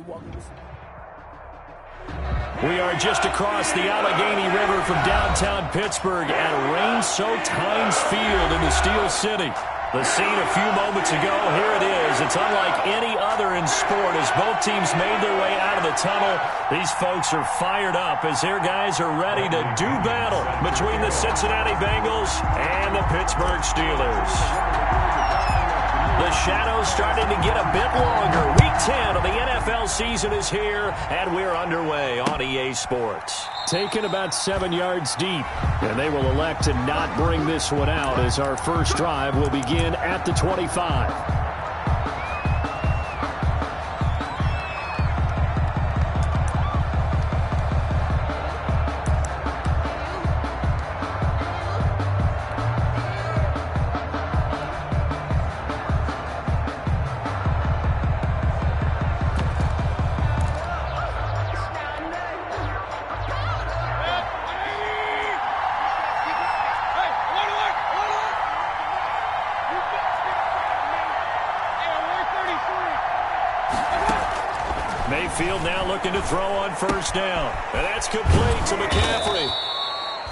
We are just across the Allegheny River from downtown Pittsburgh at rain-soaked Heinz Field in the Steel City. The scene a few moments ago, here it is. It's unlike any other in sport as both teams made their way out of the tunnel. These folks are fired up as their guys are ready to do battle between the Cincinnati Bengals and the Pittsburgh Steelers. The shadow's starting to get a bit longer. Week 10 of the NFL season is here, and we're underway on EA Sports. Taken about 7 yards deep, and they will elect to not bring this one out as our first drive will begin at the 25. Mayfield now looking to throw on first down. And that's complete to McCaffrey.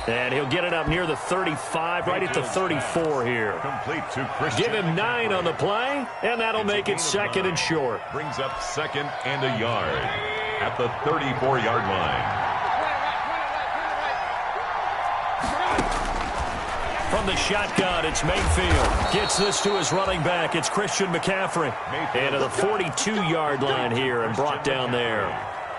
And he'll get it up near the 35, right at the 34 here. Complete to Christian. Give him 9 on the play, and that'll make it second and short. Brings up second and a yard at the 34-yard line. From the shotgun, it's Mayfield. Gets this to his running back. It's Christian McCaffrey. And to the 42-yard line here and brought down there.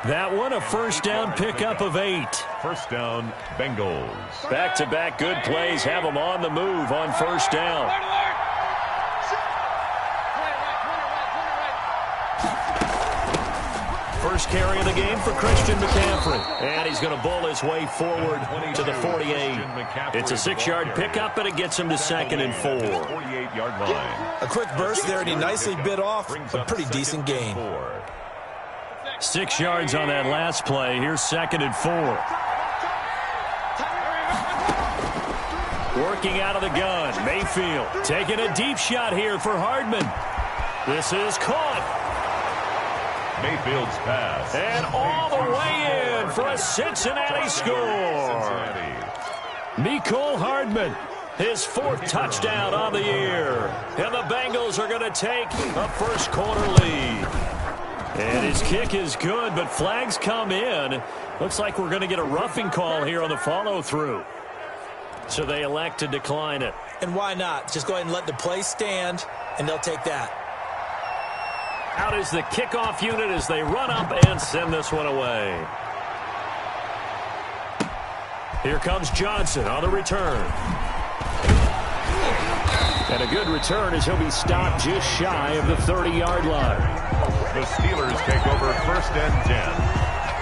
That one, a first down pickup of 8. First down, Bengals. Back-to-back good plays have them on the move on first down. First carry of the game for Christian McCaffrey. And he's going to bull his way forward to the 48. It's a 6-yard pickup, and it gets him to second and 4. 48-yard line. A quick burst there, and he nicely bit off a pretty decent gain. 6 yards on that last play. Here's second and 4. Working out of the gun. Mayfield taking a deep shot here for Hardman. This is caught. Mayfield's pass. And all the way in for a Cincinnati score. Mecole Hardman, his 4th touchdown on the year. And the Bengals are going to take a first quarter lead. And his kick is good, but flags come in. Looks like we're going to get a roughing call here on the follow-through. So they elect to decline it. And why not? Just go ahead and let the play stand, and they'll take that. Out is the kickoff unit as they run up and send this one away. Here comes Johnson on the return. And a good return as he'll be stopped just shy of the 30-yard line. The Steelers take over first and 10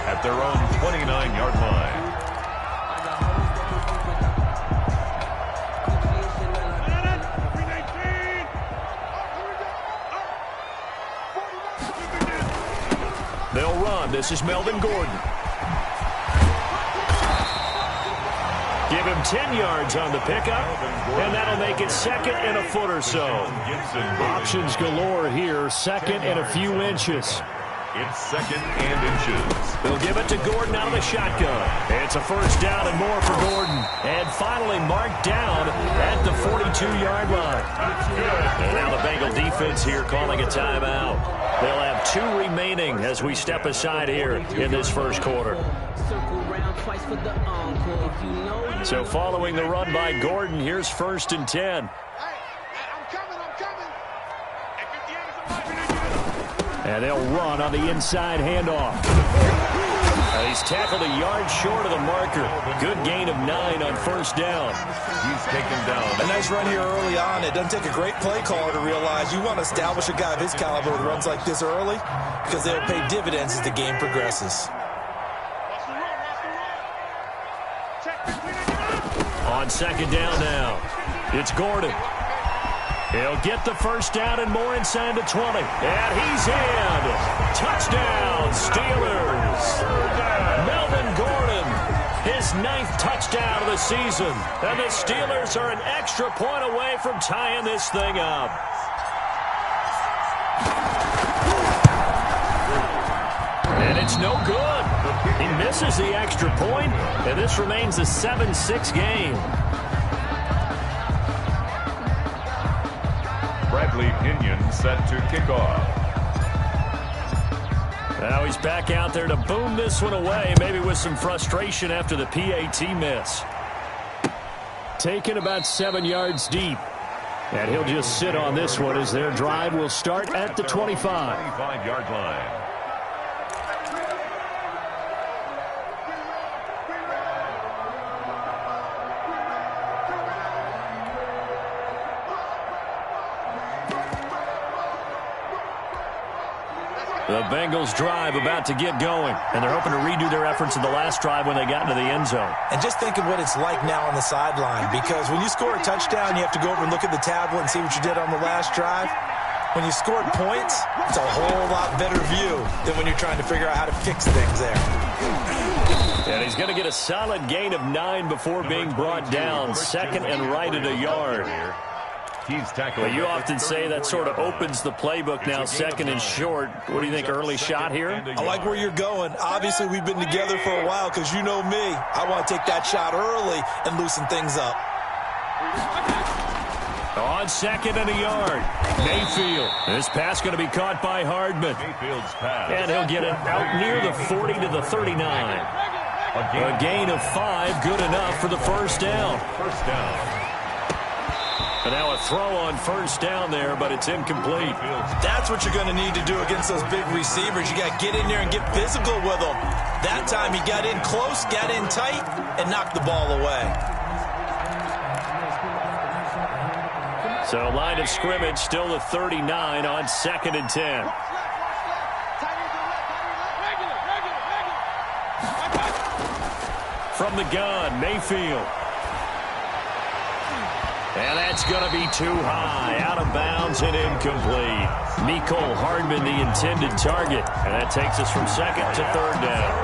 at their own 29-yard line. They'll run. This is Melvin Gordon. Give him 10 yards on the pickup, and that'll make it second and a foot or so. Options galore here, second and a few inches. It's second and inches. They'll give it to Gordon out of the shotgun. It's a first down and more for Gordon. And finally marked down at the 42-yard line. And now the Bengal defense here calling a timeout. They'll have 2 remaining as we step aside here in this first quarter. So following the run by Gordon, here's first and 10. And they'll run on the inside handoff. He's tackled a yard short of the marker. Good gain of 9 on first down. He's taken down. A nice run here early on. It doesn't take a great play caller to realize you want to establish a guy of his caliber with runs like this early because they'll pay dividends as the game progresses. On second down now, it's Gordon. He'll get the first down and more inside the 20. And he's in. Touchdown, Steelers. Melvin Gordon, his 9th touchdown of the season. And the Steelers are an extra point away from tying this thing up. it's no good. He misses the extra point, and this remains a 7-6 game. Bradley Pinion set to kick off. Now he's back out there to boom this one away, maybe with some frustration after the PAT miss. Taken about 7 yards deep. And he'll just sit on this one as their drive will start at the 25. 25-yard line. The Bengals drive about to get going, and they're hoping to redo their efforts in the last drive when they got into the end zone. And just think of what it's like now on the sideline, because when you score a touchdown, you have to go over and look at the tablet and see what you did on the last drive. When you scored points, it's a whole lot better view than when you're trying to figure out how to fix things there. And he's going to get a solid gain of 9 before being brought down. Second and right at a yard. But you often say that sort of opens the playbook now, second and short. What do you think, early shot here? I like where you're going. Obviously, we've been together for a while because you know me. I want to take that shot early and loosen things up. On second and a yard, Mayfield. This pass going to be caught by Hardman. Mayfield's pass. And he'll get it out near the 40 to the 39. A gain of 5, good enough for the first down. First down. And now a throw on first down there, but it's incomplete. That's what you're going to need to do against those big receivers. You got to get in there and get physical with them. That time he got in close, got in tight, and knocked the ball away. So line of scrimmage still the 39 on second and 10. From the gun, Mayfield. And that's going to be too high, out of bounds and incomplete. Mecole Hardman, the intended target. And that takes us from second to third down.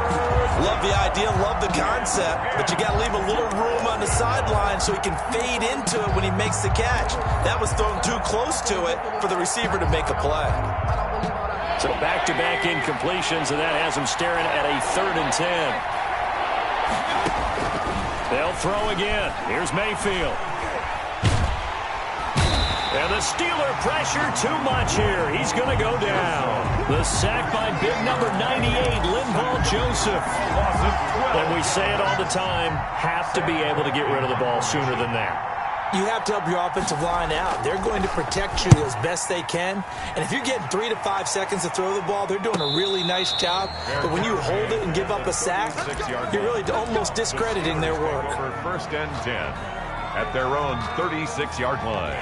Love the idea, love the concept, but you got to leave a little room on the sideline so he can fade into it when he makes the catch. That was thrown too close to it for the receiver to make a play. So back-to-back incompletions, and that has him staring at a third and 10. They'll throw again. Here's Mayfield. And the Steeler pressure too much here. He's going to go down. The sack by big number 98, Linval Joseph. And we say it all the time, have to be able to get rid of the ball sooner than that. You have to help your offensive line out. They're going to protect you as best they can. And if you're getting 3 to 5 seconds to throw the ball, they're doing a really nice job. But when you hold it and give up a sack, you're really almost discrediting their work. First and 10 at their own 36-yard line.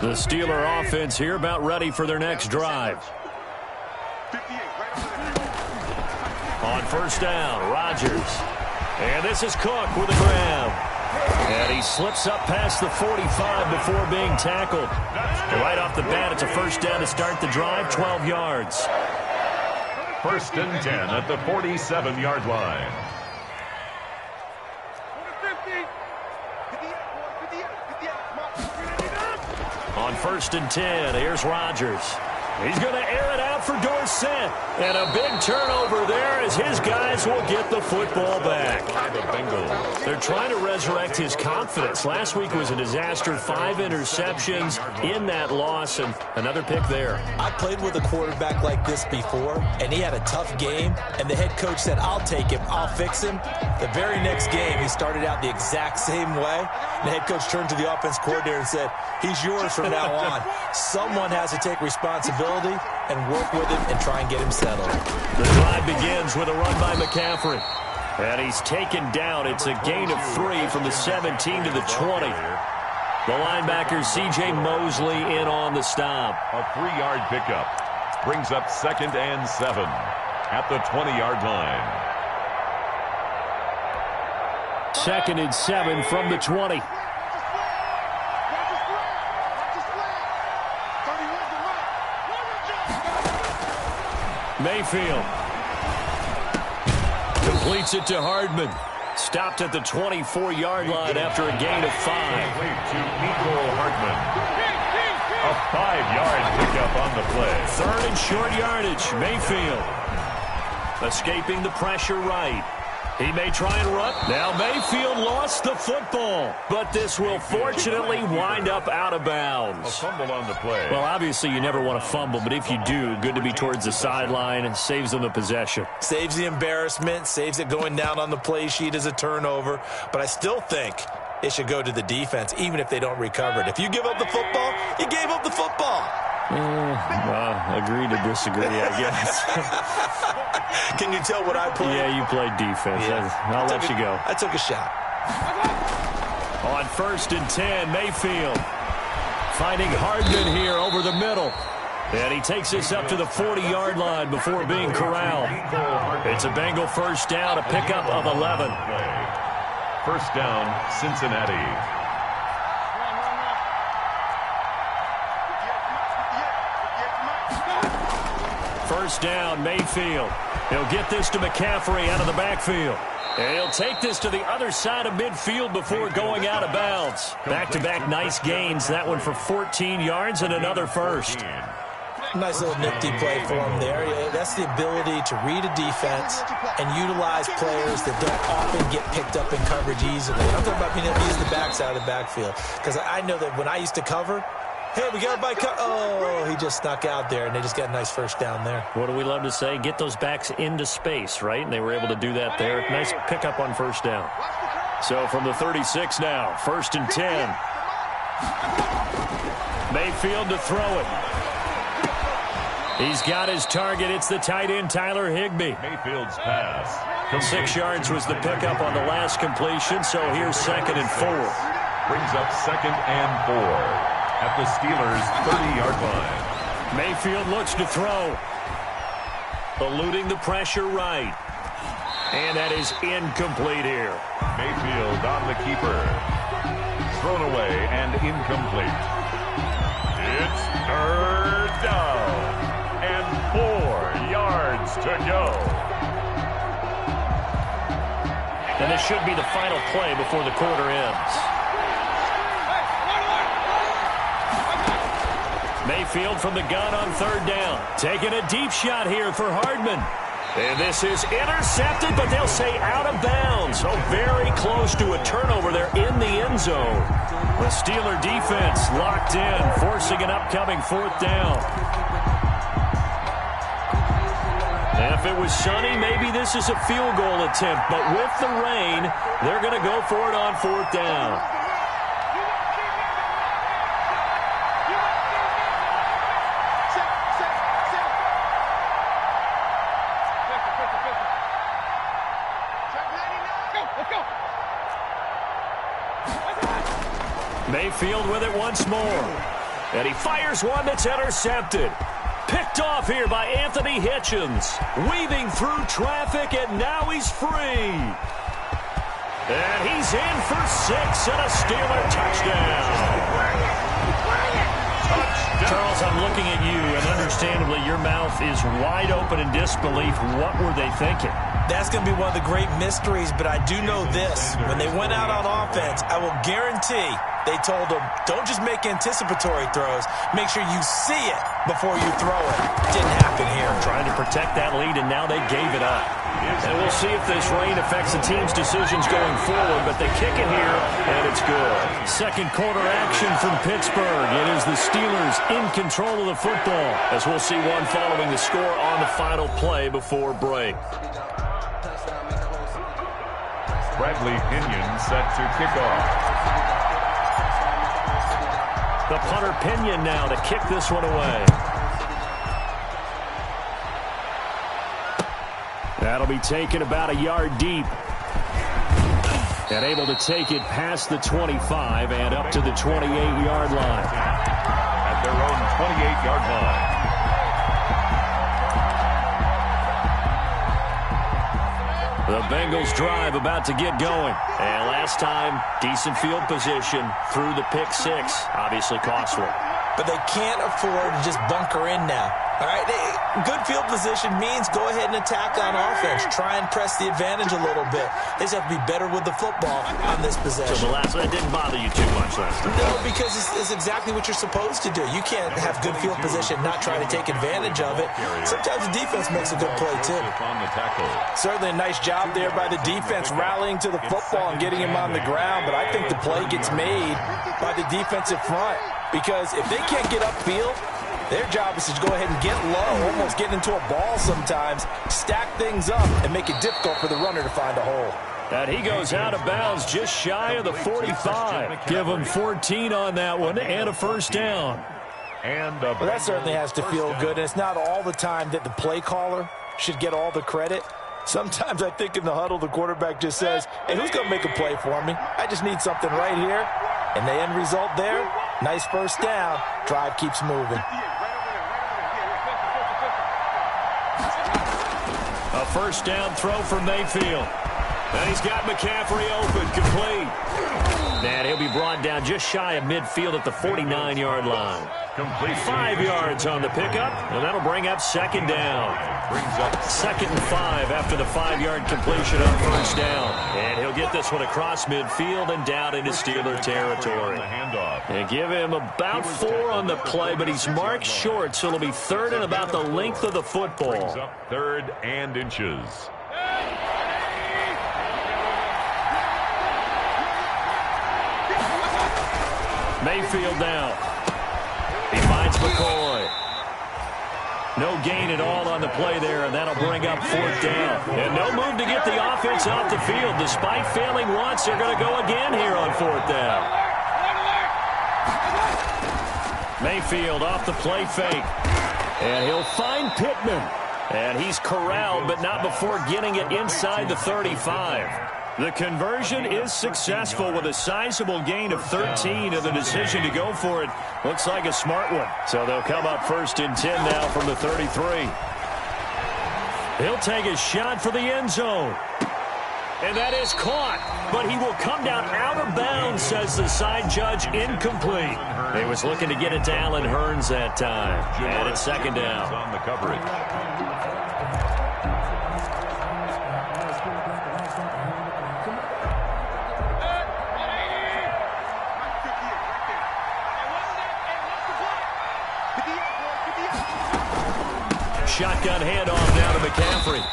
The Steeler offense here about ready for their next drive. On first down, Rodgers. And this is Cook with a grab. And he slips up past the 45 before being tackled. And right off the bat, it's a first down to start the drive, 12 yards. First and 10 at the 47-yard line. On first and 10, here's Rodgers. He's going to air it out for Dorsett. And a big turnover there as his guys will get the football back. They're trying to resurrect his confidence. Last week was a disaster. 5 interceptions in that loss, and another pick there. I played with a quarterback like this before, and he had a tough game, and the head coach said, I'll take him, I'll fix him. The very next game, he started out the exact same way. The head coach turned to the offense coordinator and said, he's yours from now on. Someone has to take responsibility and work with him and try and get him settled. The drive begins with a run by McCaffrey. And he's taken down. It's a gain of 3 from the 17 to the 20. The linebacker, C.J. Mosley, in on the stop. A 3-yard pickup brings up second and 7 at the 20-yard line. Second and 7 from the 20. Mayfield completes it to Hardman. Stopped at the 24-yard line after a gain of 5. To Mecole Hardman. 5-yard pickup on the play. Third and short yardage. Mayfield escaping the pressure right. He may try and run. Now Mayfield lost the football, but this will fortunately wind up out of bounds. A fumble on the play. Well, obviously you never want to fumble, but if you do, good to be towards the sideline and saves them the possession. Saves the embarrassment, saves it going down on the play sheet as a turnover, but I still think it should go to the defense, even if they don't recover it. If you give up the football, you gave up the football. Agree to disagree, I guess. Can you tell what I played? Yeah, you played defense. Yeah. I'll let you go. I took a shot. On 1st and 10, Mayfield finding Hardman here over the middle. And he takes this up to the 40-yard line before being corralled. It's a Bengal first down, a pickup of 11. First down, Cincinnati. First down, Mayfield. He'll get this to McCaffrey out of the backfield. And he'll take this to the other side of midfield before going out of bounds. Back-to-back nice gains. That one for 14 yards and another first. Nice little nifty play for him there. That's the ability to read a defense and utilize players that don't often get picked up in coverage easily. I'm talking about being able to use the backside of the backfield. Because I know that when I used to cover, hey, we got everybody oh, he just snuck out there, and they just got a nice first down there. What do we love to say? Get those backs into space, right? And they were able to do that there. Nice pickup on first down. So from the 36 now, 1st and 10. Mayfield to throw it. He's got his target. It's the tight end, Tyler Higbee. Mayfield's pass. 6 yards was the pickup on the last completion, so here's 2nd and 4. Brings up 2nd and 4. At the Steelers' 30-yard line. Mayfield looks to throw. Eluding the pressure right. And that is incomplete here. Mayfield on the keeper. Thrown away and incomplete. It's 3rd down. And 4 yards to go. And this should be the final play before the quarter ends. Mayfield from the gun on 3rd down. Taking a deep shot here for Hardman. And this is intercepted, but they'll say out of bounds. So very close to a turnover there in the end zone. The Steeler defense locked in, forcing an upcoming 4th down. And if it was sunny, maybe this is a field goal attempt. But with the rain, they're going to go for it on 4th down. Mayfield with it once more. And he fires one that's intercepted. Picked off here by Anthony Hitchens. Weaving through traffic, and now he's free. And he's in for 6 and a Steeler touchdown. Charles, I'm looking at you, and understandably, your mouth is wide open in disbelief. What were they thinking? That's going to be one of the great mysteries, but I do know this. When they went out on offense, I will guarantee they told them, don't just make anticipatory throws. Make sure you see it before you throw it. Didn't happen here. Trying to protect that lead, and now they gave it up. And we'll see if this rain affects the team's decisions going forward, but they kick it here, and it's good. Second quarter action from Pittsburgh. It is the Steelers in control of the football, as we'll see one following the score on the final play before break. Bradley Pinion set to kick off. The punter Pinion now to kick this one away. That'll be taken about a yard deep. And able to take it past the 25 and up to the 28-yard line. At their own 28-yard line. The Bengals drive about to get going. And last time, decent field position through the pick 6. Obviously costly. But they can't afford to just bunker in now. All right, good field position means go ahead and attack on offense. Try and press the advantage a little bit. They just have to be better with the football on this possession. So the last one didn't bother you too much last time? No, because it's exactly what you're supposed to do. You can't have good field position, not try to take advantage of it. Sometimes the defense makes a good play, too. Certainly a nice job there by the defense rallying to the football and getting him on the ground, but I think the play gets made by the defensive front because if they can't get upfield, their job is to go ahead and get low, almost get into a ball sometimes, stack things up, and make it difficult for the runner to find a hole. And he goes out of bounds just shy of the 45. Give him 14 on that one and a first down. Well, that certainly has to feel good. And it's not all the time that the play caller should get all the credit. Sometimes I think in the huddle, the quarterback just says, hey, who's going to make a play for me? I just need something right here. And the end result there, nice first down. Drive keeps moving. A first down throw for Mayfield. And he's got McCaffrey open, complete. And he'll be brought down just shy of midfield at the 49-yard line. Complete. 5 yards on the pickup, and that'll bring up second down. Brings up 2nd and 5 after the 5-yard completion on first down. And he'll get this one across midfield and down into Steeler territory. And give him about 4 on the play, but he's marked short, so it'll be 3rd and about the length of the football. Brings up 3rd and inches. Mayfield now. He finds McCoy. No gain at all on the play there, and that'll bring up 4th down. And no move to get the offense off the field. Despite failing once, they're going to go again here on 4th down. Mayfield off the play fake. And he'll find Pittman. And he's corralled, but not before getting it inside the 35. The conversion is successful with a sizable gain of 13, and the decision to go for it looks like a smart one. So they'll come up 1st and 10 now from the 33. He'll take a shot for the end zone. And that is caught, but he will come down out of bounds, says the side judge, incomplete. He was looking to get it to Allen Hurns that time. And it's 2nd down. On the coverage. Shotgun handoff now to McCaffrey.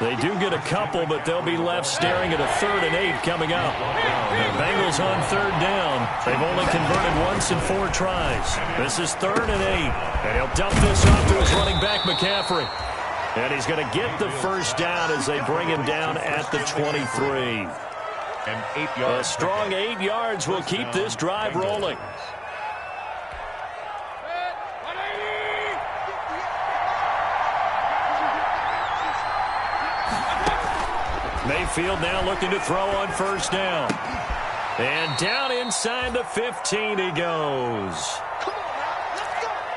They do get a couple, but they'll be left staring at a 3rd and 8 coming up. The Bengals on 3rd down. They've only converted once in 4 tries. This is 3rd and 8. And he'll dump this off to his running back, McCaffrey. And he's going to get the first down as they bring him down at the 23. And 8 yards. A strong 8 yards will keep this drive rolling. Mayfield now looking to throw on 1st down. And down inside the 15 he goes.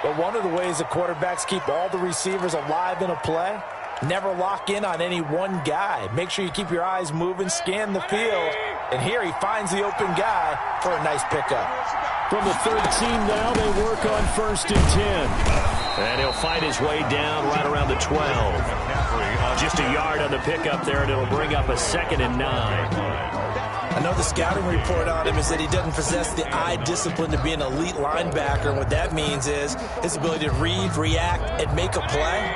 But one of the ways the quarterbacks keep all the receivers alive in a play, never lock in on any one guy. Make sure you keep your eyes moving, scan the field. And here he finds the open guy for a nice pickup. From the 13 now, they work on 1st and 10. And he'll fight his way down right around the 12. Just a yard on the pickup there, and it'll bring up a 2nd and 9. I know the scouting report on him is that he doesn't possess the eye discipline to be an elite linebacker. And what that means is his ability to read, react, and make a play.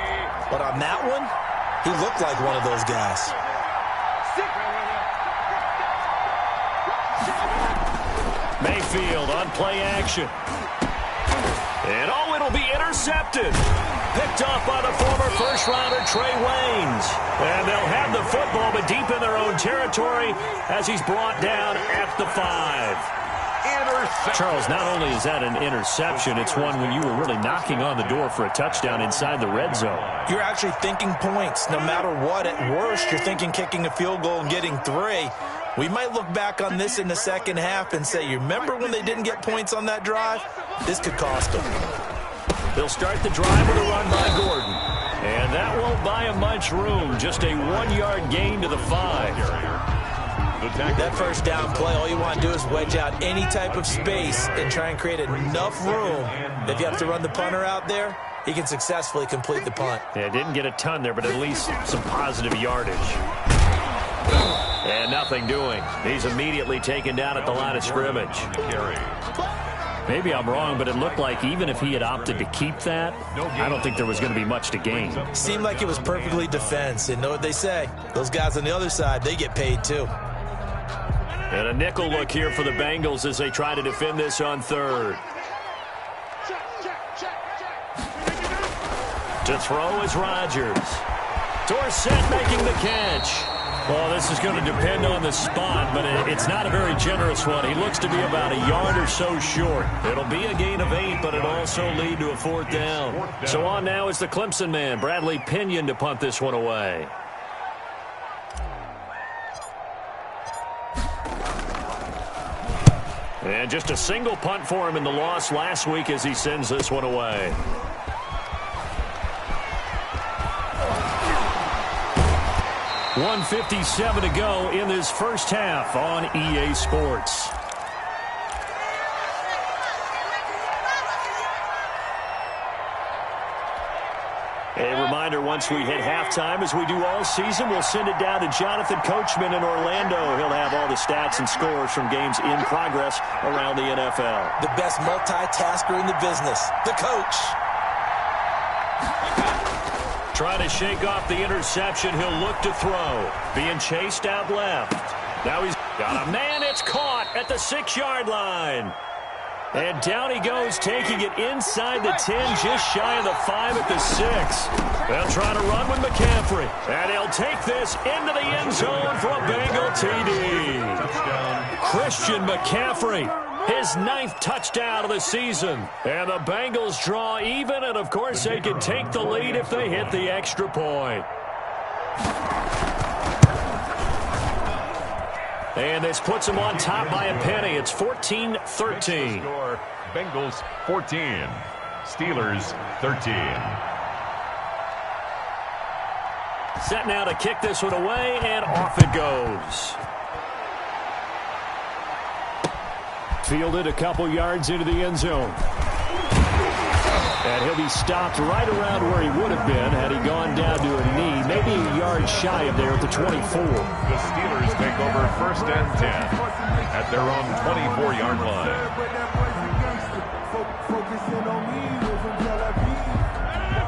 But on that one, he looked like one of those guys. Mayfield on play action. And oh, it'll be intercepted. Picked off by the former first-rounder Trey Waynes. And they'll have the football, but deep in their own territory as he's brought down at the 5. Charles, not only is that an interception, it's one when you were really knocking on the door for a touchdown inside the red zone. You're actually thinking points. No matter what, at worst, you're thinking kicking a field goal and getting 3. We might look back on this in the second half and say, you remember when they didn't get points on that drive? This could cost them. They'll start the drive with a run by Gordon. And that won't buy him much room. Just a 1-yard gain to the 5. That first down play, all you want to do is wedge out any type of space and try and create enough room. If you have to run the punter out there, he can successfully complete the punt. Yeah, didn't get a ton there, but at least some positive yardage. And nothing doing. He's immediately taken down at the line of scrimmage. Maybe I'm wrong, but it looked like even if he had opted to keep that, I don't think there was going to be much to gain. Seemed like it was perfectly defense. And know what they say? Those guys on the other side, they get paid too. And a nickel look here for the Bengals as they try to defend this on third. To throw is Rodgers. Dorsett making the catch. Well, this is going to depend on the spot, but it's not a very generous one. He looks to be about a yard or so short. It'll be a gain of 8, but it'll also lead to a fourth down. So on now is the Clemson man, Bradley Pinion, to punt this one away. And just a single punt for him in the loss last week as he sends this one away. .157 to go in this first half on EA Sports. A reminder, once we hit halftime, as we do all season, we'll send it down to Jonathan Coachman in Orlando. He'll have all the stats and scores from games in progress around the NFL. The best multitasker in the business, the coach. Trying to shake off the interception. He'll look to throw. Being chased out left. Now he's got a man. It's caught at the 6-yard line. And down he goes, taking it inside the 10, just shy of the 5 at the 6. They'll try to run with McCaffrey. And he'll take this into the end zone for a Bengal TD. Christian McCaffrey, his 9th touchdown of the season. And the Bengals draw even, and of course they can take the lead if they hit the extra point. And this puts them on top by a penny. It's 14-13. Bengals 14, Steelers 13. Set now to kick this one away, and off it goes. Fielded a couple yards into the end zone. And he'll be stopped right around where he would have been had he gone down to a knee, maybe a yard shy of there at the 24. The Steelers take over 1st and 10 at their own 24-yard line.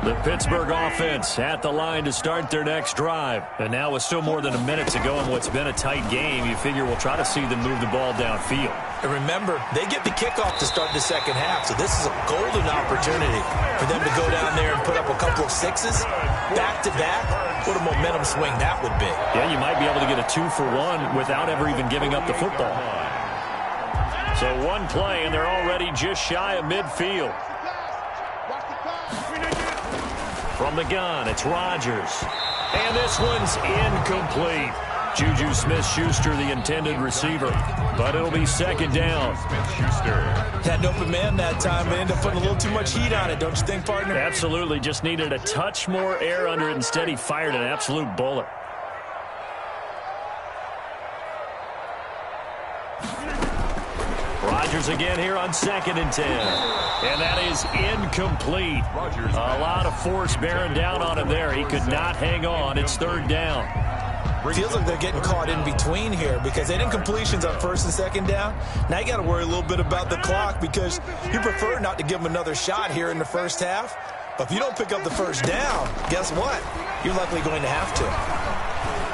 The Pittsburgh offense at the line to start their next drive. And now with still more than a minute to go in what's been a tight game, you figure we'll try to see them move the ball downfield. And remember, they get the kickoff to start the second half, so this is a golden opportunity for them to go down there and put up a couple of 6s back-to-back. What a momentum swing that would be. Yeah, you might be able to get a 2-for-1 without ever even giving up the football. So one play, and they're already just shy of midfield. From the gun, it's Rodgers. And this one's incomplete. Juju Smith-Schuster, the intended receiver. But it'll be 2nd down. Smith-Schuster had an open man that time, but ended up putting a little too much heat on it, don't you think, partner? Absolutely. Just needed a touch more air under it. Instead, he fired an absolute bullet. Rodgers again here on 2nd and 10. And that is incomplete. A lot of force bearing down on him there. He could not hang on. It's 3rd down. Feels like they're getting caught in between here because they didn't completions on 1st and 2nd down. Now you got to worry a little bit about the clock because you prefer not to give them another shot here in the first half. But if you don't pick up the 1st down, guess what? You're likely going to have to.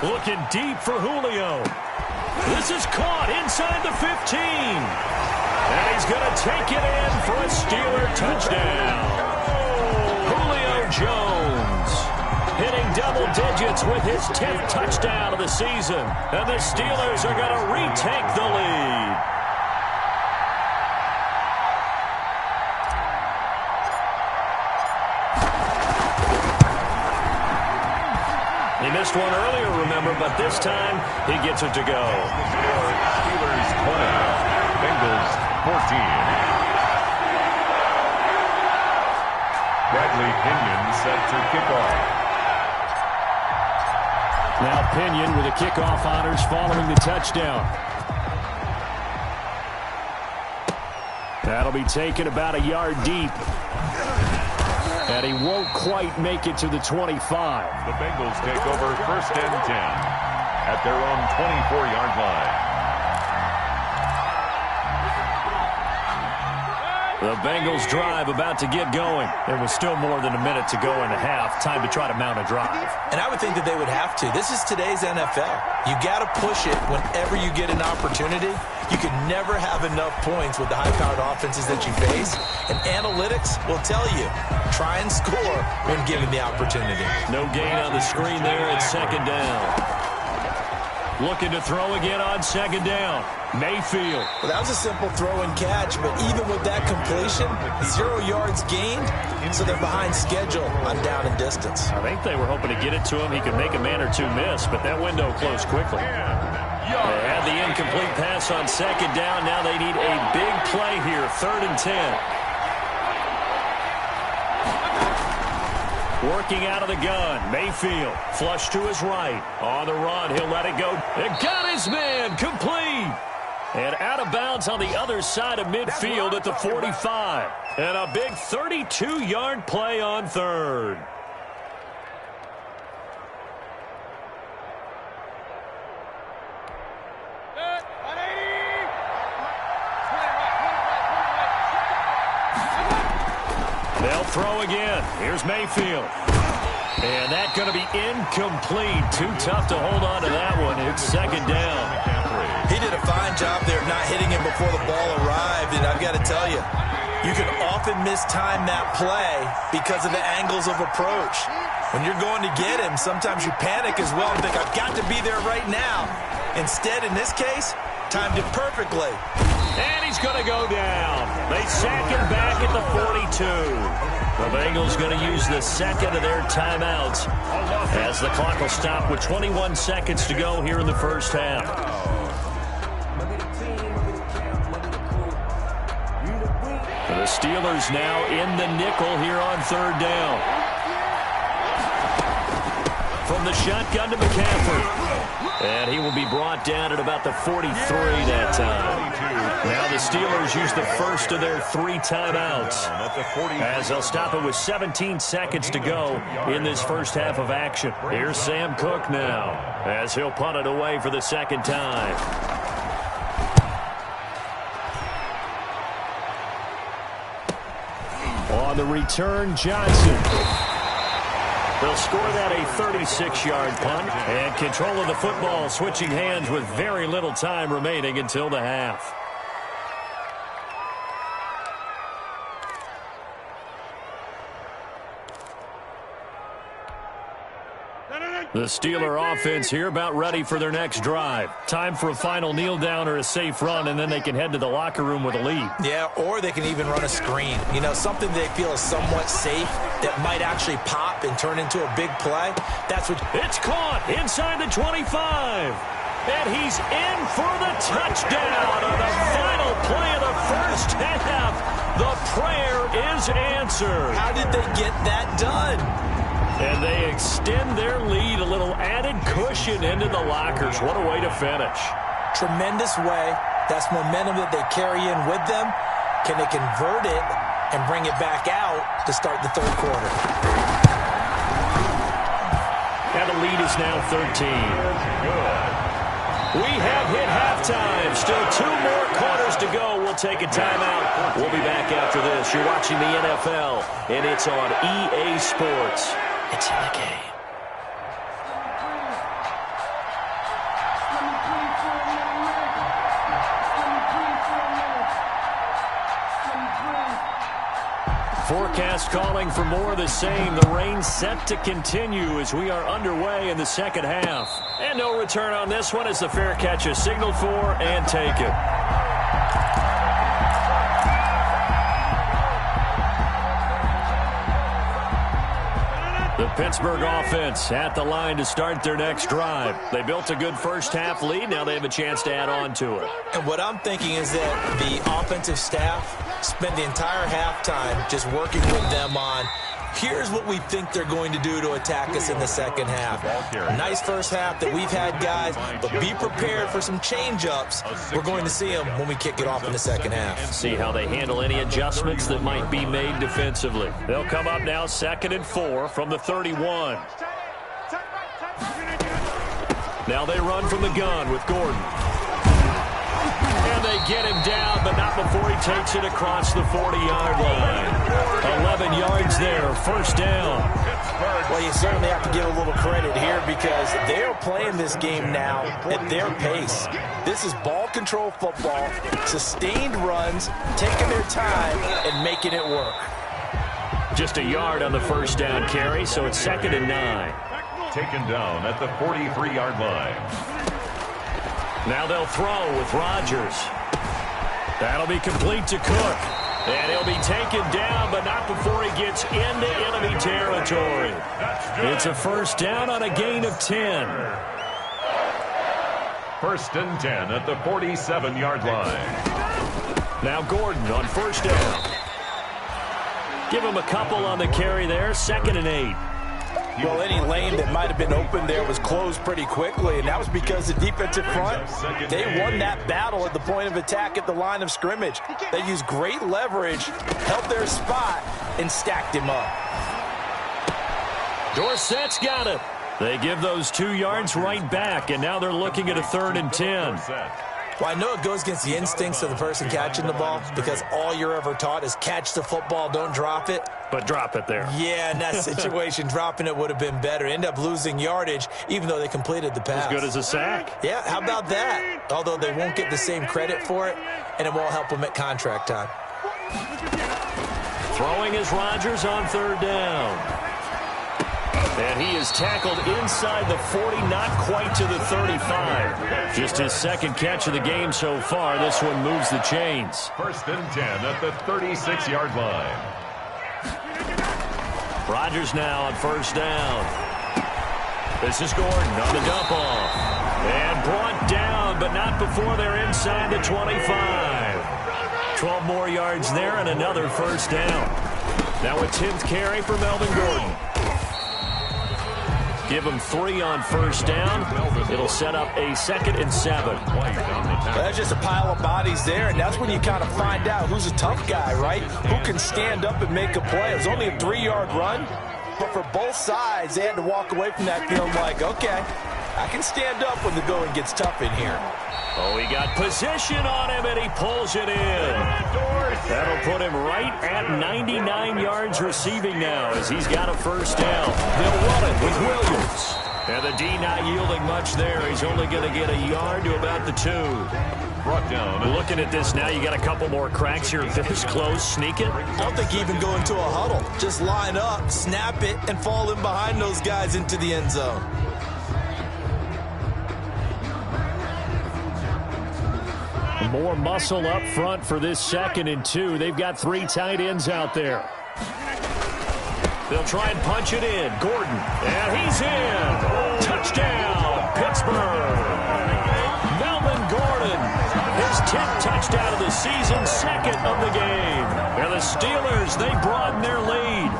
Looking deep for Julio. This is caught inside the 15. And he's going to take it in for a Steeler touchdown. Julio Jones hitting double digits with his 10th touchdown of the season. And the Steelers are going to retake the lead. He missed one earlier, remember, but this time he gets it to go. Steelers 20, Bengals 14. Bradley Pinion set to kick off. Now Pinion with the kickoff honors following the touchdown. That'll be taken about a yard deep. And he won't quite make it to the 25. The Bengals take over 1st and 10 at their own 24-yard line. The Bengals drive about to get going. There was still more than a minute to go in the half. Time to try to mount a drive. And I would think that they would have to. This is today's NFL. You got to push it whenever you get an opportunity. You can never have enough points with the high-powered offenses that you face. And analytics will tell you, try and score when given the opportunity. No gain on the screen there at 2nd down. Looking to throw again on 2nd down. Mayfield. Well, that was a simple throw and catch, but even with that completion, 0 yards gained, so they're behind schedule on down and distance. I think they were hoping to get it to him. He could make a man or two miss, but that window closed quickly. They had the incomplete pass on 2nd down. Now they need a big play here, 3rd and 10. Working out of the gun, Mayfield, flush to his right. On the run, he'll let it go. It got his man, complete. And out of bounds on the other side of midfield at the 45. And a big 32-yard play on 3rd. They'll throw again. Here's Mayfield. And that's going to be incomplete. Too tough to hold on to that one. It's 2nd down. He did a fine job there of not hitting him before the ball arrived. And I've got to tell you, you can often mistime that play because of the angles of approach. When you're going to get him, sometimes you panic as well and think, I've got to be there right now. Instead, in this case, timed it perfectly. And he's going to go down. They sack him back at the 42. The Bengals going to use the second of their timeouts as the clock will stop with 21 seconds to go here in the first half. The Steelers now in the nickel here on 3rd down. From the shotgun to McCaffrey. And he will be brought down at about the 43 that time. Now the Steelers use the first of their 3 timeouts as they'll stop it with 17 seconds to go in this first half of action. Here's Sam Cook now as he'll punt it away for the 2nd time. On the return, Johnson. They'll score that a 36-yard punt, and control of the football switching hands with very little time remaining until the half. The Steeler offense here about ready for their next drive. Time for a final kneel down or a safe run, and then they can head to the locker room with a lead. Yeah, or they can even run a screen. You know, something they feel is somewhat safe that might actually pop and turn into a big play. That's what... It's caught inside the 25. And he's in for the touchdown on the final play of the first half. The prayer is answered. How did they get that done? And they extend their lead, a little added cushion into the lockers. What a way to finish. Tremendous way. That's momentum that they carry in with them. Can they convert it and bring it back out to start the 3rd quarter? And the lead is now 13. We have hit halftime. Still 2 more quarters to go. We'll take a timeout. We'll be back after this. You're watching the NFL, and it's on EA Sports. It's in the game. Forecast calling for more of the same. The rain set to continue as we are underway in the second half. And no return on this one as the fair catch is signaled for and taken. The Pittsburgh offense at the line to start their next drive. They built a good first half lead. Now they have a chance to add on to it. And what I'm thinking is that the offensive staff spent the entire halftime just working with them on Here's what we think they're going to do to attack us in the second half. Nice first half that we've had, guys, but be prepared for some change-ups. We're going to see them when we kick it off in the second half. See how they handle any adjustments that might be made defensively. They'll come up now 2nd and 4 from the 31. Now they run from the gun with Gordon. And they get him down, but not before he takes it across the 40-yard line. 11 yards there, first down. Well, you certainly have to give a little credit here because they're playing this game now at their pace. This is ball control football, sustained runs, taking their time and making it work. Just a yard on the first down carry, so it's 2nd and 9. Taken down at the 43-yard line. Now they'll throw with Rodgers. That'll be complete to Cook. And he'll be taken down, but not before he gets into enemy territory. It's a first down on a gain of 10. 1st and 10 at the 47-yard line. Now Gordon on first down. Give him a couple on the carry there, 2nd and 8. Well, any lane that might have been open there was closed pretty quickly, and that was because the defensive front, they won that battle at the point of attack at the line of scrimmage. They used great leverage, held their spot, and stacked him up. Dorsett's got it. They give those 2 yards right back, and now they're looking at a 3rd and 10. Well, I know it goes against the instincts of the person catching the ball because all you're ever taught is catch the football, don't drop it. But drop it there. Yeah, in that situation, dropping it would have been better. End up losing yardage, even though they completed the pass. As good as a sack. Yeah, how about that? Although they won't get the same credit for it, and it won't help them at contract time. Throwing is Rodgers on 3rd down. And he is tackled inside the 40, not quite to the 35. Just his 2nd catch of the game so far. This one moves the chains. 1st and 10 at the 36-yard line. Rodgers now on first down. This is Gordon on the dump off. And brought down, but not before they're inside the 25. 12 more yards there and another first down. Now a 10th carry for Melvin Gordon. Give him 3 on first down. It'll set up a 2nd and 7. That's just a pile of bodies there, and that's when you kind of find out who's a tough guy, right? Who can stand up and make a play. It was only a 3-yard run, but for both sides, they had to walk away from that feeling like, okay, I can stand up when the going gets tough in here. Oh, he got position on him, and he pulls it in. That'll put him right at 99 yards receiving now as he's got a first down. They'll run it with Williams. And the D not yielding much there. He's only going to get a yard to about the 2. Brought down. Looking at this now, you got a couple more cracks here. This close, sneak it. I don't think you even go into a huddle. Just line up, snap it, and fall in behind those guys into the end zone. More muscle up front for this 2nd and 2. They've got 3 tight ends out there. They'll try and punch it in. Gordon, and he's in. Touchdown, Pittsburgh. Melvin Gordon, his 10th touchdown of the season, 2nd of the game. And the Steelers, they broaden their lead.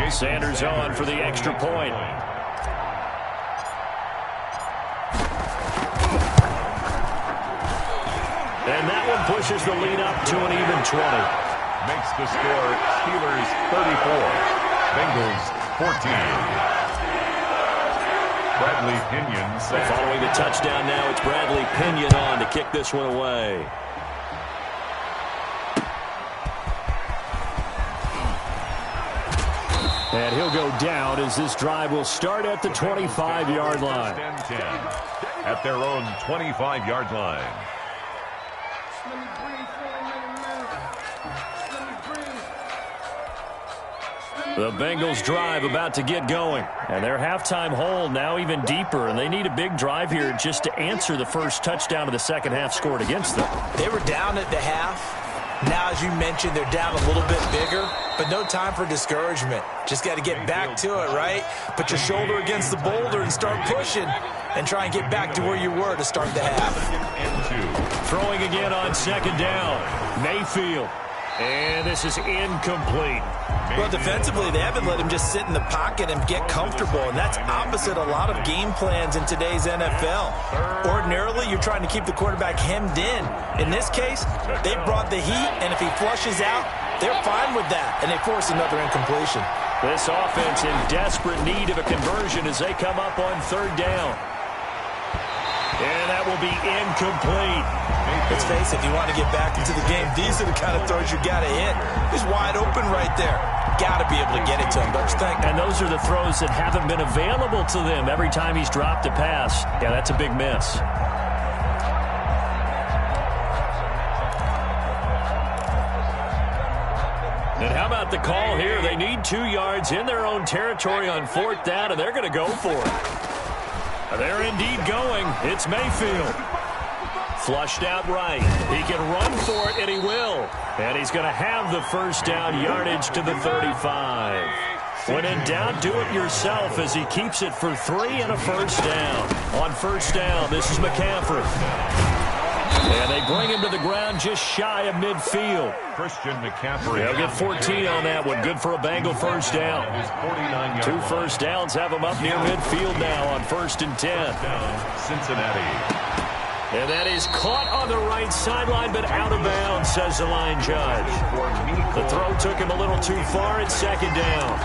Sanders on for the extra point. And that one pushes the lead up to an even 20. Makes the score Steelers 34, Bengals 14. Bradley Pinion set. Following the touchdown now, it's Bradley Pinion on to kick this one away. And he'll go down as this drive will start at the 25-yard line. At their own 25-yard line. The Bengals drive about to get going. And their halftime hole now even deeper. And they need a big drive here just to answer the first touchdown of the second half scored against them. They were down at the half. Now, as you mentioned, they're down a little bit bigger, but no time for discouragement. Just got to get back to it, right? Put your shoulder against the boulder and start pushing and try and get back to where you were to start the half. Throwing again on second down. Mayfield. And this is incomplete. Well, defensively, they haven't let him just sit in the pocket and get comfortable, and that's opposite a lot of game plans in today's NFL. Ordinarily, you're trying to keep the quarterback hemmed in. In this case, they brought the heat, and if he flushes out, they're fine with that, and they force another incompletion. This offense in desperate need of a conversion as they come up on third down. And that will be incomplete. Let's face it, if you want to get back into the game, these are the kind of throws you got to hit. He's wide open right there. Got to be able to get it to him, don't you think? And those are the throws that haven't been available to them every time he's dropped a pass. Yeah, that's a big miss. And how about the call here? They need 2 yards in their own territory on fourth down, and they're going to go for it. They're indeed going. It's Mayfield. Flushed out right. He can run for it, and he will. And he's going to have the first down yardage to the 35. When in doubt, do it yourself as he keeps it for 3 and a first down. On first down, this is McCaffrey. And they bring him to the ground just shy of midfield. Christian McCaffrey. They'll get 14 on that one. Good for a Bengal first down. 2 first downs have him up near midfield now on 1st and 10. Cincinnati. And that is caught on the right sideline, but out of bounds, says the line judge. The throw took him a little too far. It's second down.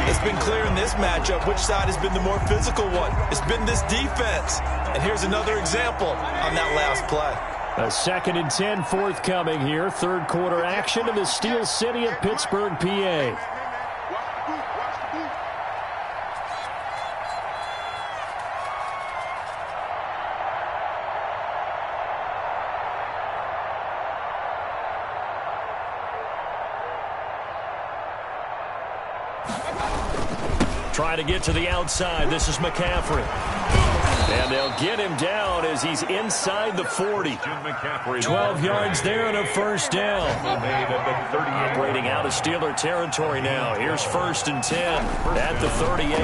It's been clear in this matchup which side has been the more physical one. It's been this defense. And here's another example on that last play. A 2nd and 10 forthcoming here. Third quarter action in the Steel City of Pittsburgh, PA. Trying to get to the outside. This is McCaffrey. And they'll get him down as he's inside the 40. 12 yards there and a first down. Operating out of Steeler territory now. Here's 1st and 10 at the 38.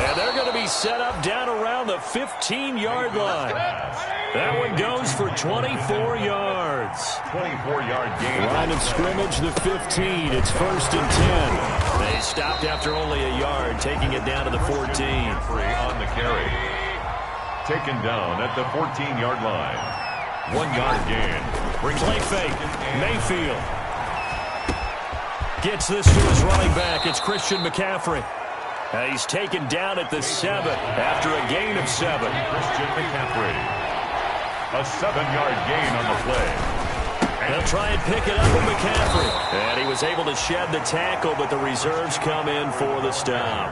And they're going to be set up down around the 15-yard line. That one goes for 24 yards. 24-yard gain. Line of scrimmage, the 15. It's 1st and 10. They stopped after only a yard, taking it down to the 14. On the carry. Taken down at the 14-yard line. 1-yard gain. Play fake. Mayfield gets this to his running back. It's Christian McCaffrey. He's taken down at the 7 after a gain of 7. Christian McCaffrey. A 7-yard gain on the play. They'll try and pick it up with McCaffrey. And he was able to shed the tackle, but the reserves come in for the stop.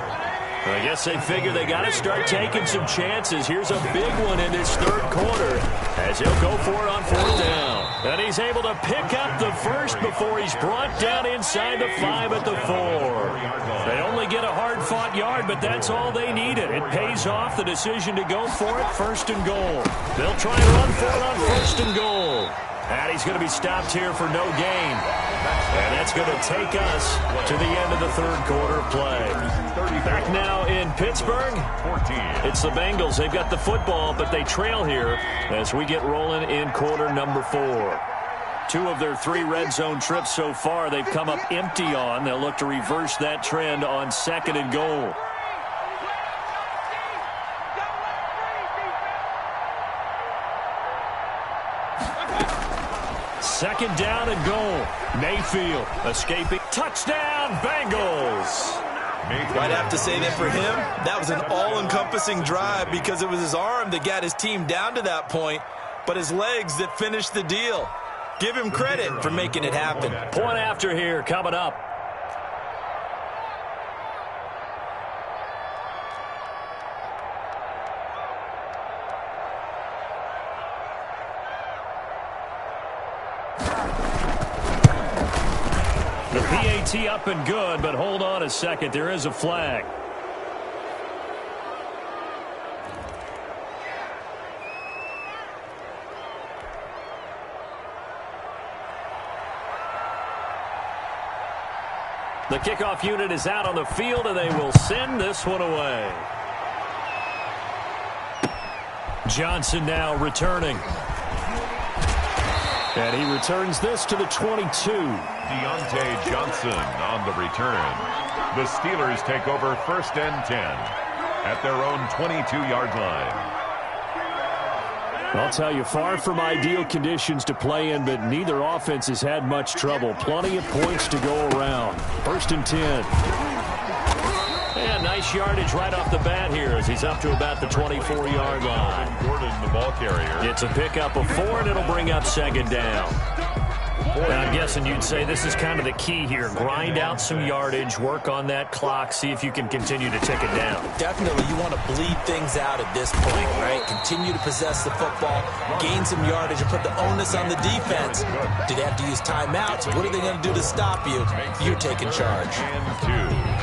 I guess they figure they got to start taking some chances. Here's a big one in this third quarter as he'll go for it on 4th down. And he's able to pick up the first before he's brought down inside the 5 at the 4. They only get a hard-fought yard, but that's all they needed. It pays off the decision to go for it, 1st and goal. They'll try and run for it on 1st and goal. And he's going to be stopped here for no gain. And that's going to take us to the end of the third quarter play. Back now in Pittsburgh, it's the Bengals. They've got the football, but they trail here as we get rolling in quarter number 4. 2 of their 3 red zone trips so far they've come up empty on. They'll look to reverse that trend on 2nd and goal. Second down and goal. Mayfield escaping. Touchdown, Bengals. I'd have to say that for him, that was an all-encompassing drive because it was his arm that got his team down to that point, but his legs that finished the deal. Give him credit for making it happen. Point after here coming up. The PAT up and good, but hold on a second. There is a flag. The kickoff unit is out on the field, and they will send this one away. Johnson now returning. And he returns this to the 22. Deontay Johnson on the return. The Steelers take over 1st and 10 at their own 22-yard line. I'll tell you, far from ideal conditions to play in, but neither offense has had much trouble. Plenty of points to go around. 1st and 10. And nice yardage right off the bat here as he's up to about the 24-yard line. Gordon, the ball carrier. It's a pickup of 4, and it'll bring up 2nd down. Now, I'm guessing you'd say this is kind of the key here. Grind out some yardage, work on that clock, see if you can continue to tick it down. Definitely, you want to bleed things out at this point, right? Continue to possess the football, gain some yardage, and put the onus on the defense. Do they have to use timeouts? What are they going to do to stop you? You're taking charge. And 2.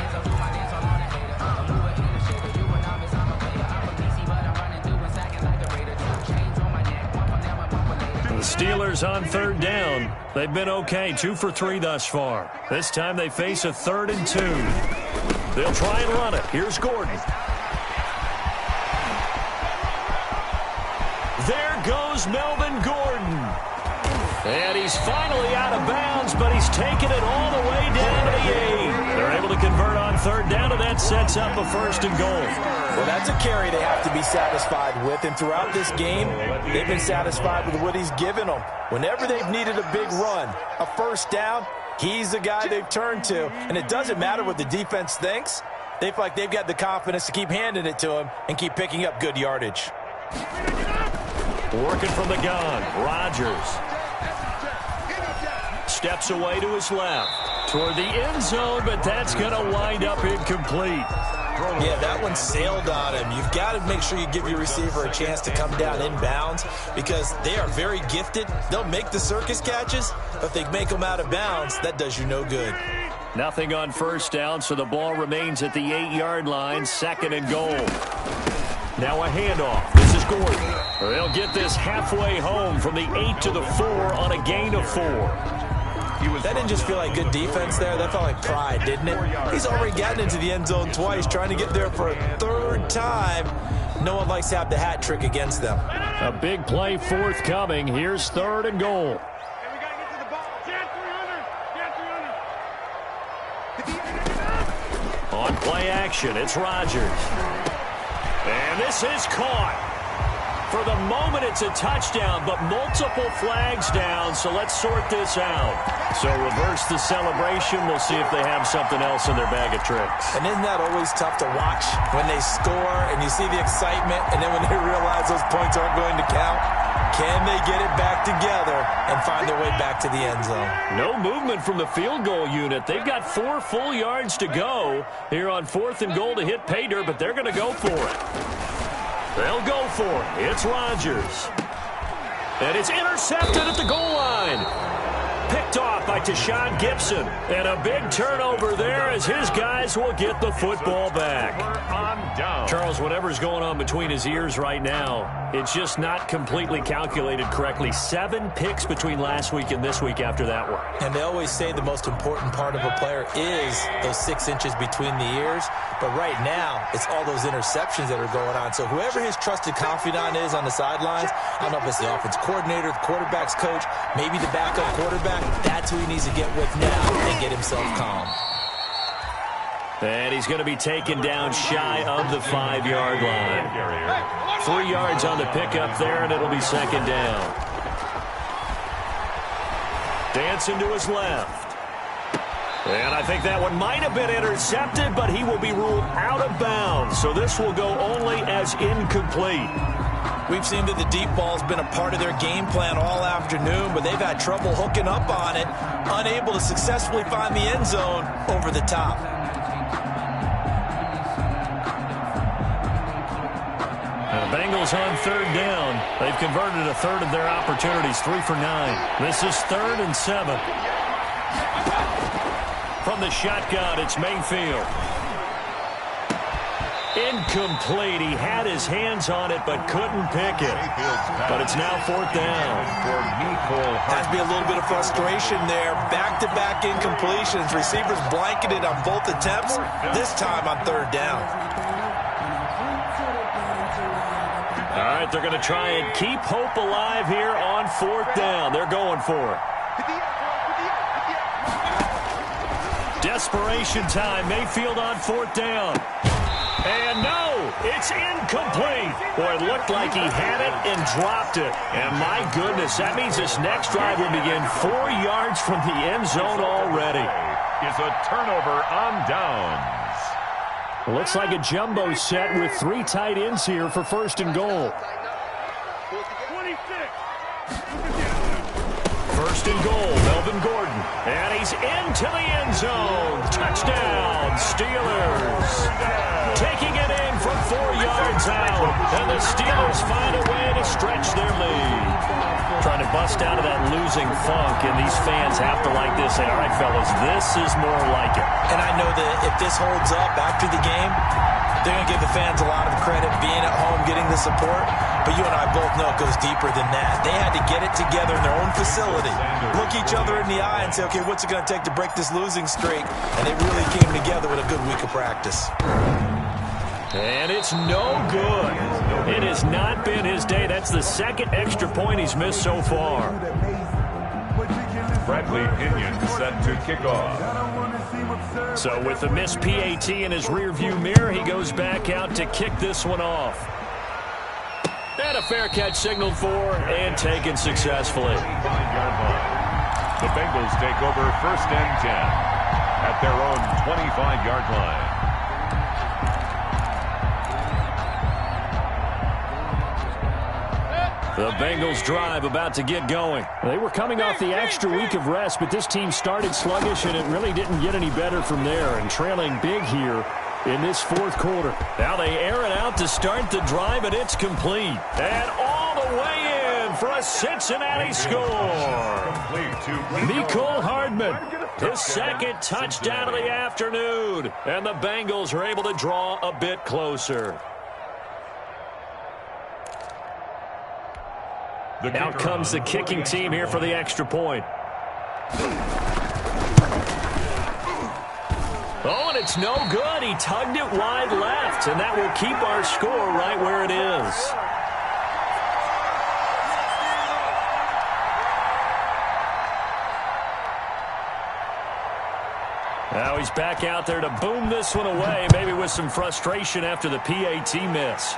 The Steelers on 3rd down. They've been okay, 2 for 3 thus far. This time they face a 3rd and 2. They'll try and run it. Here's Gordon. There goes Melvin Gordon. And he's finally out of bounds, but he's taken it all the way down to the 8. They're able to convert on 3rd down, and that sets up a 1st and goal. Well, that's a carry they have to be satisfied with, and throughout this game, they've been satisfied with what he's given them. Whenever they've needed a big run, a 1st down, he's the guy they've turned to, and it doesn't matter what the defense thinks. They feel like they've got the confidence to keep handing it to him and keep picking up good yardage. Working from the gun, Rodgers steps away to his left toward the end zone, but that's going to wind up incomplete. Yeah, that one sailed on him. You've got to make sure you give your receiver a chance to come down inbounds because they are very gifted. They'll make the circus catches, but if they make them out of bounds, that does you no good. Nothing on 1st down, so the ball remains at the 8-yard line, 2nd and goal. Now a handoff. This is Gordon. They'll get this halfway home from the 8 to the 4 on a gain of 4. That didn't just feel like good defense there. That felt like pride, didn't it? He's already gotten into the end zone twice, trying to get there for a 3rd time. No one likes to have the hat trick against them. A big play forthcoming. Here's 3rd and goal. On play action, it's Rodgers. And this is caught. For the moment, it's a touchdown, but multiple flags down, so let's sort this out. So reverse the celebration. We'll see if they have something else in their bag of tricks. And isn't that always tough to watch when they score and you see the excitement, and then when they realize those points aren't going to count? Can they get it back together and find their way back to the end zone? No movement from the field goal unit. They've got 4 full yards to go here on 4th and goal to hit pay dirt, but they're going to go for it. They'll go for it. It's Rodgers. And it's intercepted at the goal line. Picked off by Tashawn Gibson. And a big turnover there as his guys will get the football back. Charles, whatever's going on between his ears right now, it's just not completely calculated correctly. 7 picks between last week and this week after that one. And they always say the most important part of a player is those 6 inches between the ears. But right now, it's all those interceptions that are going on. So whoever his trusted confidant is on the sidelines, I don't know if it's the offense coordinator, the quarterback's coach, maybe the backup quarterback, that's who he needs to get with now and get himself calm. And he's going to be taken down shy of the 5-yard line. 3 yards on the pickup there, and it'll be 2nd down. Dancing to his left. And I think that one might have been intercepted, but he will be ruled out of bounds. So this will go only as incomplete. We've seen that the deep ball's been a part of their game plan all afternoon, but they've had trouble hooking up on it, unable to successfully find the end zone over the top. The Bengals on 3rd down. They've converted a 1/3 of their opportunities, 3 for 9. This is 3rd and 7. From the shotgun, it's Mayfield. Incomplete. He had his hands on it but couldn't pick it. But it's now 4th down. Has to be a little bit of frustration there. Back-to-back incompletions. Receivers blanketed on both attempts. This time on 3rd down. All right, they're going to try and keep hope alive here on 4th down. They're going for it. Desperation time. Mayfield on 4th down. And no, it's incomplete. Boy, it looked like he had it and dropped it. And my goodness, that means this next drive will begin 4 yards from the end zone already. Is a turnover on downs. Looks like a jumbo set with 3 tight ends here for 1st and goal. 1st and goal, Melvin Gordon. And he's into the end zone. Touchdown, Steelers. Taking it in from 4 yards out. And the Steelers find a way to stretch their lead. Trying to bust out of that losing funk, and these fans have to like this. Say, all right, fellas, this is more like it. And I know that if this holds up after the game, they're going to give the fans a lot of credit being at home, getting the support. But you and I both know it goes deeper than that. They had to get it together in their own facility, look each other in the eye and say, okay, what's it going to take to break this losing streak? And they really came together with a good week of practice. And it's no good. It has not been his day. That's the 2nd extra point he's missed so far. Bradley Pinion set to kick off. So with the missed PAT in his rearview mirror, he goes back out to kick this one off. And a fair catch signaled for and taken successfully. The Bengals take over 1st and 10 at their own 25-yard line. The Bengals drive about to get going. They were coming off the extra week of rest, but this team started sluggish, and it really didn't get any better from there. And trailing big here in this 4th quarter. Now they air it out to start the drive, and it's complete. And all the way in for a Cincinnati score. Mecole Hardman, his 2nd touchdown of the afternoon. And the Bengals are able to draw a bit closer. Out comes the kicking team here for the extra point. Oh, and it's no good. He tugged it wide left, and that will keep our score right where it is. Now he's back out there to boom this one away, maybe with some frustration after the PAT miss.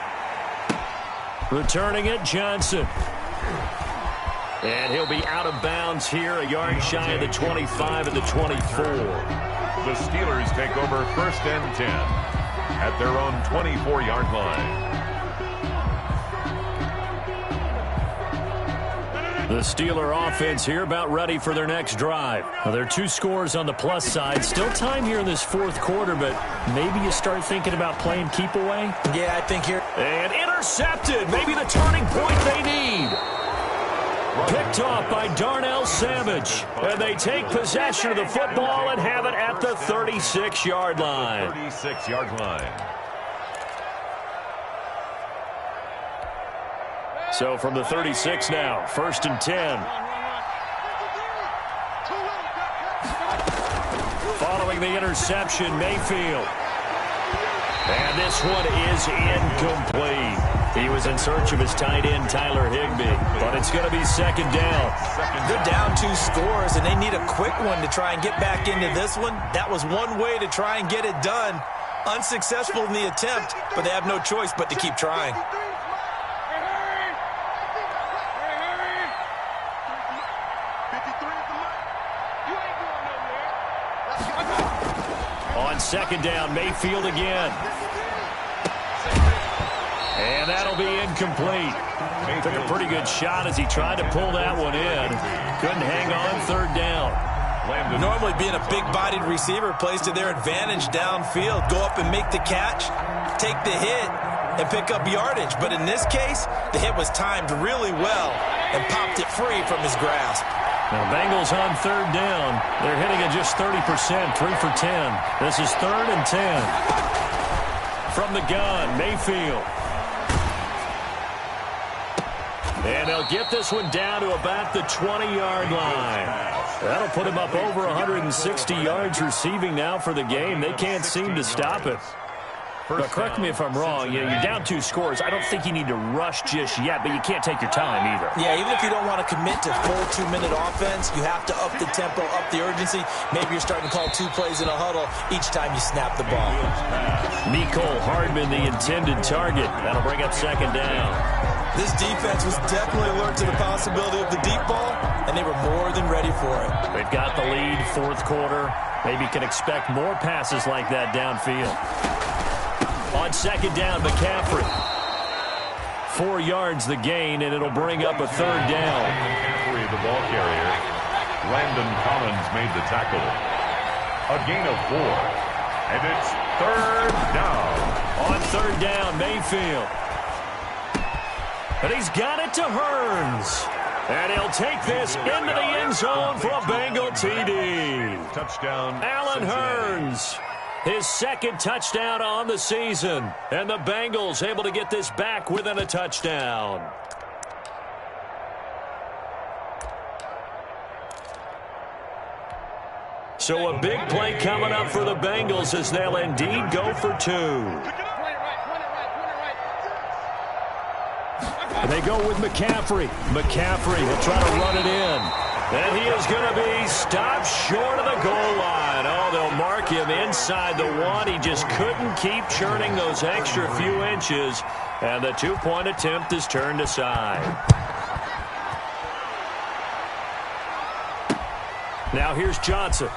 Returning it, Johnson. And he'll be out of bounds here, a yard shy of the 25 and the 24. The Steelers take over 1st and 10 at their own 24-yard line. The Steeler offense here about ready for their next drive. Now, there are 2 scores on the plus side. Still time here in this 4th quarter, but maybe you start thinking about playing keep away? Yeah, I think here. And intercepted. Maybe the turning point they need. Picked off by Darnell Savage. And they take possession of the football and have it at the 36-yard line. 36-yard line. So from the 36 now, 1st and 10. Following the interception, Mayfield. And this one is incomplete. He was in search of his tight end, Tyler Higbee. But it's going to be 2nd down. They're down 2 scores, and they need a quick one to try and get back into this one. That was one way to try and get it done. Unsuccessful in the attempt, but they have no choice but to keep trying. On 2nd down, Mayfield again. And that'll be incomplete. Took a pretty good shot as he tried to pull that one in. Couldn't hang on 3rd down. Normally being a big-bodied receiver plays to their advantage downfield. Go up and make the catch, take the hit, and pick up yardage. But in this case, the hit was timed really well and popped it free from his grasp. Now, Bengals on 3rd down. They're hitting at just 30%, 3 for 10. This is 3rd and 10. From the gun, Mayfield. And they'll get this one down to about the 20-yard line. That'll put him up over 160 yards receiving now for the game. They can't seem to stop it. But correct me if I'm wrong. You're down 2 scores. I don't think you need to rush just yet, but you can't take your time either. Yeah, even if you don't want to commit to full 2-minute offense, you have to up the tempo, up the urgency. Maybe you're starting to call 2 plays in a huddle each time you snap the ball. Nicole Hardman, the intended target. That'll bring up 2nd down. This defense was definitely alert to the possibility of the deep ball, and they were more than ready for it. They've got the lead, 4th quarter. Maybe can expect more passes like that downfield. On 2nd down, McCaffrey. 4 yards the gain, and it'll bring up a 3rd down. McCaffrey, the ball carrier. Landon Collins made the tackle. A gain of 4. And it's 3rd down. On 3rd down, Mayfield. And he's got it to Hearns. And he'll take this into the end zone for a Bengal TD. Touchdown, Allen Hearns. His 2nd touchdown on the season. And the Bengals able to get this back within a touchdown. So a big play coming up for the Bengals as they'll indeed go for 2. And they go with McCaffrey. McCaffrey will try to run it in. And he is going to be stopped short of the goal line. Oh, they'll mark him inside the 1. He just couldn't keep churning those extra few inches. And the 2-point attempt is turned aside. Now here's Johnson.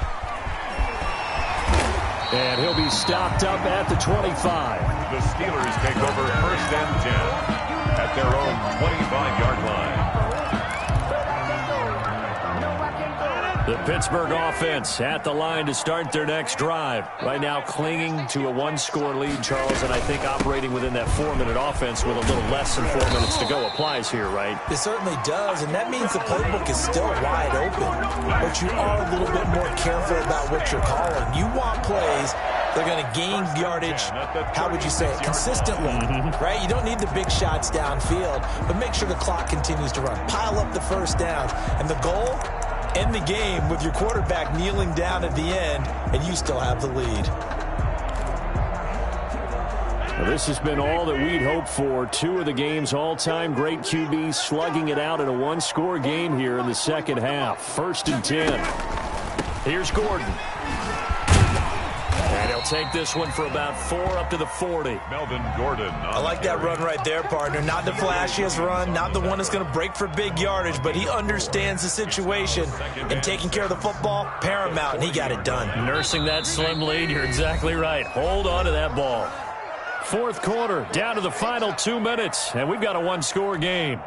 And he'll be stopped up at the 25. The Steelers take over 1st and 10 at their own 25-yard line. The Pittsburgh offense at the line to start their next drive. Right now clinging to a 1-score lead, Charles, and I think operating within that 4-minute offense with a little less than 4 minutes to go applies here, right? It certainly does, and that means the playbook is still wide open. But you are a little bit more careful about what you're calling. You want plays they're going to gain yardage, how would you say it, consistently, right? You don't need the big shots downfield, but make sure the clock continues to run. Pile up the 1st down, and the goal, end the game with your quarterback kneeling down at the end, and you still have the lead. Well, this has been all that we'd hoped for. 2 of the game's all-time great QBs slugging it out in a 1-score game here in the 2nd half. 1st and 10. Here's Gordon. And he'll take this one for about 4 up to the 40. Melvin Gordon. I like that run right there, partner. Not the flashiest run, not the one that's going to break for big yardage, but he understands the situation. And taking care of the football, paramount, and he got it done. Nursing that slim lead, you're exactly right. Hold on to that ball. 4th quarter, down to the final 2 minutes, and we've got a 1-score game.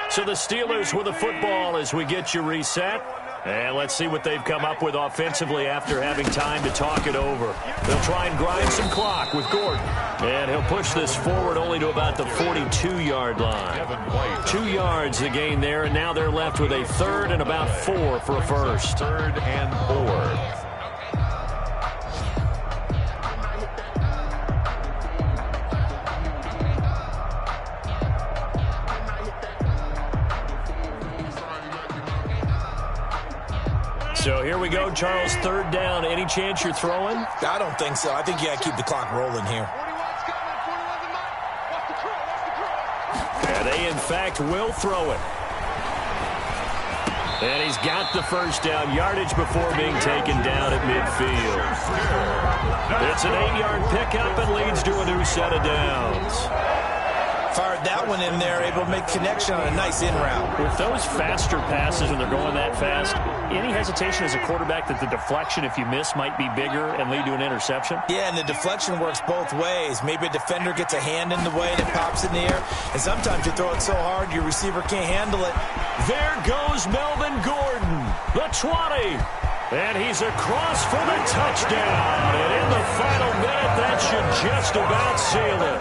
So the Steelers with the football as we get you reset. And let's see what they've come up with offensively after having time to talk it over. They'll try and grind some clock with Gordon. And he'll push this forward only to about the 42-yard line. 2 yards the gain there, and now they're left with a 3rd and about 4 for a first. 3rd and 4. So here we go, Charles, 3rd down. Any chance you're throwing? I don't think so. I think you got to keep the clock rolling here. And they, in fact, will throw it. And he's got the 1st down, yardage before being taken down at midfield. It's an 8-yard pickup and leads to a new set of downs. Fired that one in there, able to make connection on a nice in route. With those faster passes and they're going that fast, any hesitation as a quarterback that the deflection, if you miss, might be bigger and lead to an interception? Yeah, and the deflection works both ways. Maybe a defender gets a hand in the way and it pops in the air, and sometimes you throw it so hard your receiver can't handle it. There goes Melvin Gordon, the 20. And he's across for the touchdown. And in the final minute, that should just about seal it.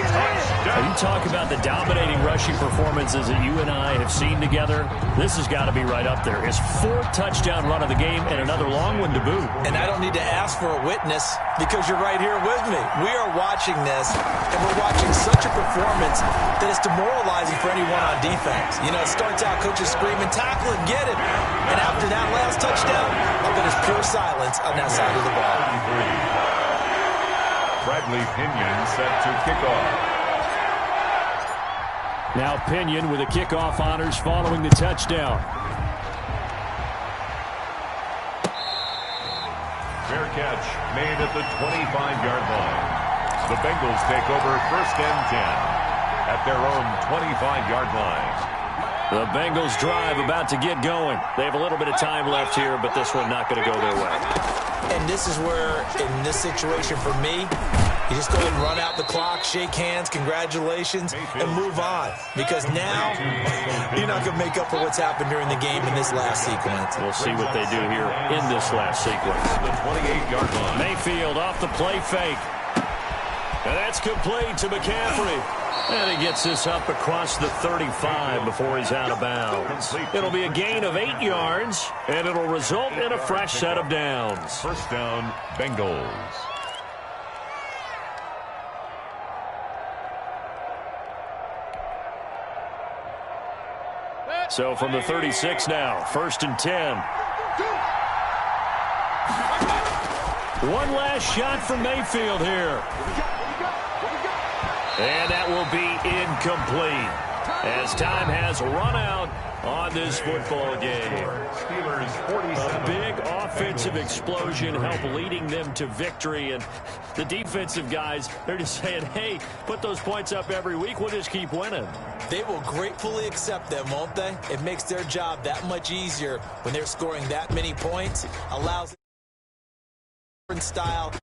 Touchdown, You talk about the dominating rushing performances that you and I have seen together. This has got to be right up there. His 4th touchdown run of the game and another long one to boot. And I don't need to ask for a witness because you're right here with me. We are watching this, and we're watching such a performance that it's demoralizing for anyone on defense. You know, it starts out coaches screaming, tackle it, get it. And after that last touchdown, I'll bet it's pure silence on that side of the ball. Bradley Pinion set to kick off. Now Pinion with the kickoff honors following the touchdown. Fair catch made at the 25-yard line. The Bengals take over 1st and 10 at their own 25-yard line. The Bengals drive about to get going. They have a little bit of time left here, but this one not going to go their way. And this is where, in this situation for me, you just go ahead and run out the clock, shake hands, congratulations, and move on. Because now, you're not going to make up for what's happened during the game in this last sequence. We'll see what they do here in this last sequence. The 28-yard line. Mayfield off the play fake. And that's complete to McCaffrey. And he gets this up across the 35 before he's out of bounds. It'll be a gain of 8 yards, and it'll result in a fresh set of downs. 1st down, Bengals. So from the 36 now, 1st and 10. One last shot from Mayfield here. And that will be incomplete as time has run out on this football game. A big offensive explosion helped leading them to victory. And the defensive guys, they're just saying, hey, put those points up every week. We'll just keep winning. They will gratefully accept them, won't they? It makes their job that much easier when they're scoring that many points. Allows different style.